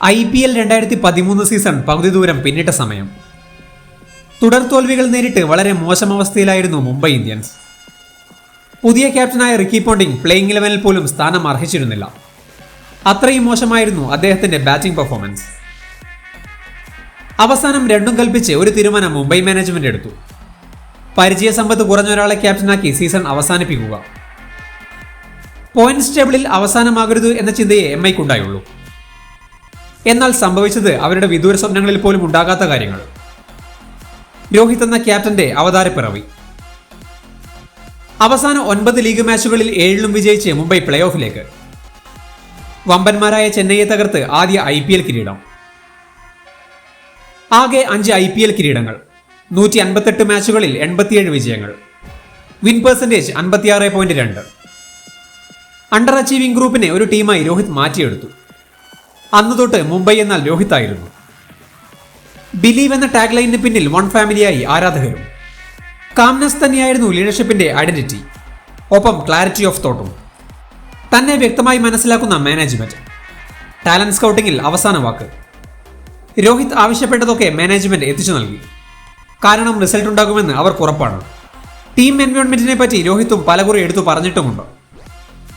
IPL 2013 season പകുതി ദൂരം പിന്നിട്ട സമയം. തുടർ തോൽവികൾ നേരിട്ട് വളരെ മോശം അവസ്ഥയിലായിരുന്നു മുംബൈ ഇന്ത്യൻസ്. പുതിയ ക്യാപ്റ്റനായ റിക്കി പോണ്ടിംഗ് പ്ലേയിങ് 11-ൽ പോലും സ്ഥാനം അർഹിച്ചിരുന്നില്ല. അത്രയും മോശമായിരുന്നു അദ്ദേഹത്തിന്റെ ബാറ്റിംഗ് പെർഫോമൻസ്. അവസാനം രണ്ടും കൽപ്പിച്ച് ഒരു തീരുമാനം മുംബൈ മാനേജ്മെന്റ് എടുത്തു. പരിചയസമ്പത്ത് കുറഞ്ഞ ഒരാളെ ക്യാപ്റ്റനാക്കി സീസൺ അവസാനിപ്പിക്കുക. പോയിന്റ്സ് ടേബിളിൽ അവസാനമാകരുത് എന്ന ചിന്തയെ MIക്കുണ്ടായുള്ളൂ. എന്നാൽ സംഭവിച്ചത് അവരുടെ വിദൂര സ്വപ്നങ്ങളിൽ പോലും ഉണ്ടാകാത്ത കാര്യങ്ങൾ. രോഹിത് എന്ന ക്യാപ്റ്റന്റെ അവതാരപ്പിറവി. അവസാന 9 ലീഗ് മാച്ചുകളിൽ 7ലും വിജയിച്ച് മുംബൈ പ്ലേ ഓഫിലേക്ക്. വമ്പന്മാരായ ചെന്നൈയെ തകർത്ത് ആദ്യ IPL കിരീടം. ആകെ 5 IPL കിരീടങ്ങൾ, 158 മാച്ചുകളിൽ 87 വിജയങ്ങൾ, വിൻ പെർസെന്റേജ് 56.2. അണ്ടർ അച്ചീവിംഗ് ഗ്രൂപ്പിനെ ഒരു ടീമായി രോഹിത് മാറ്റിയെടുത്തു. അന്നു തൊട്ട് മുംബൈ എന്നാൽ രോഹിത് ആയിരുന്നു. ബിലീവ് എന്ന ടാഗ് ലൈനിന് പിന്നിൽ വൺ ഫാമിലിയായി ആരാധകരും. കാംനെസ് തന്നെയായിരുന്നു ലീഡർഷിപ്പിന്റെ ഐഡന്റിറ്റി, ഒപ്പം ക്ലാരിറ്റി ഓഫ് തോട്ടും. തന്നെ വ്യക്തമായി മനസ്സിലാക്കുന്ന മാനേജ്മെന്റ്. ടാലന്റ് സ്കൗട്ടിംഗിൽ അവസാന വാക്ക്. രോഹിത് ആവശ്യപ്പെട്ടതൊക്കെ മാനേജ്മെന്റ് എത്തിച്ചു നൽകി. കാരണം റിസൾട്ട് ഉണ്ടാകുമെന്ന് അവർക്ക് ഉറപ്പാണ്. ടീം എൻവയോൺമെന്റിനെ പറ്റി രോഹിത്തും പലകുറി എടുത്തു പറഞ്ഞിട്ടുമുണ്ട്.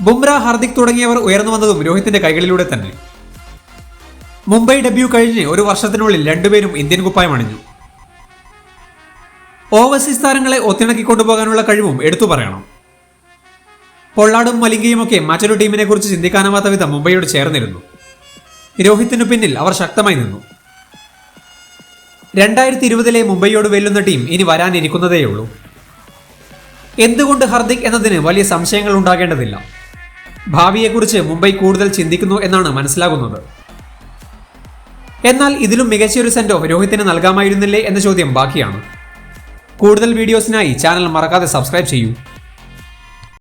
ബുംറ, ഹർദിക് തുടങ്ങിയവർ ഉയർന്നു വന്നതും രോഹിത്തിന്റെ കൈകളിലൂടെ തന്നെ. മുംബൈ ഡെബ്യൂ കഴിഞ്ഞ് ഒരു വർഷത്തിനുള്ളിൽ രണ്ടുപേരും ഇന്ത്യൻ കുപ്പായം അണിഞ്ഞു. ഓവർസീസ് താരങ്ങളെ ഒത്തിണക്കി കൊണ്ടുപോകാനുള്ള കഴിവും എടുത്തു പറയണം. പൊള്ളാടും മലിംഗയുമൊക്കെ മറ്റൊരു ടീമിനെ കുറിച്ച് ചിന്തിക്കാനാവാത്ത വിധം മുംബൈയോട് ചേർന്നിരുന്നു. രോഹിത്തിനു പിന്നിൽ അവർ ശക്തമായി നിന്നു. 2020 മുംബൈയോട് വെല്ലുന്ന ടീം ഇനി വരാനിരിക്കുന്നതേയുള്ളൂ. എന്തുകൊണ്ട് ഹർദിക് എന്നതിന് വലിയ സംശയങ്ങൾ ഉണ്ടാകേണ്ടതില്ല. ഭാവിയെക്കുറിച്ച് മുംബൈ കൂടുതൽ ചിന്തിക്കുന്നു എന്നാണ് മനസ്സിലാകുന്നത്. എന്നാൽ ഇതിലും മികച്ചൊരു സെൻഡ് ഓഫ് രോഹിത്തിന് നൽകാമായിരുന്നില്ലേ എന്ന ചോദ്യം ബാക്കിയാണ്. കൂടുതൽ വീഡിയോസിനായി ചാനൽ മറക്കാതെ സബ്സ്ക്രൈബ് ചെയ്യൂ.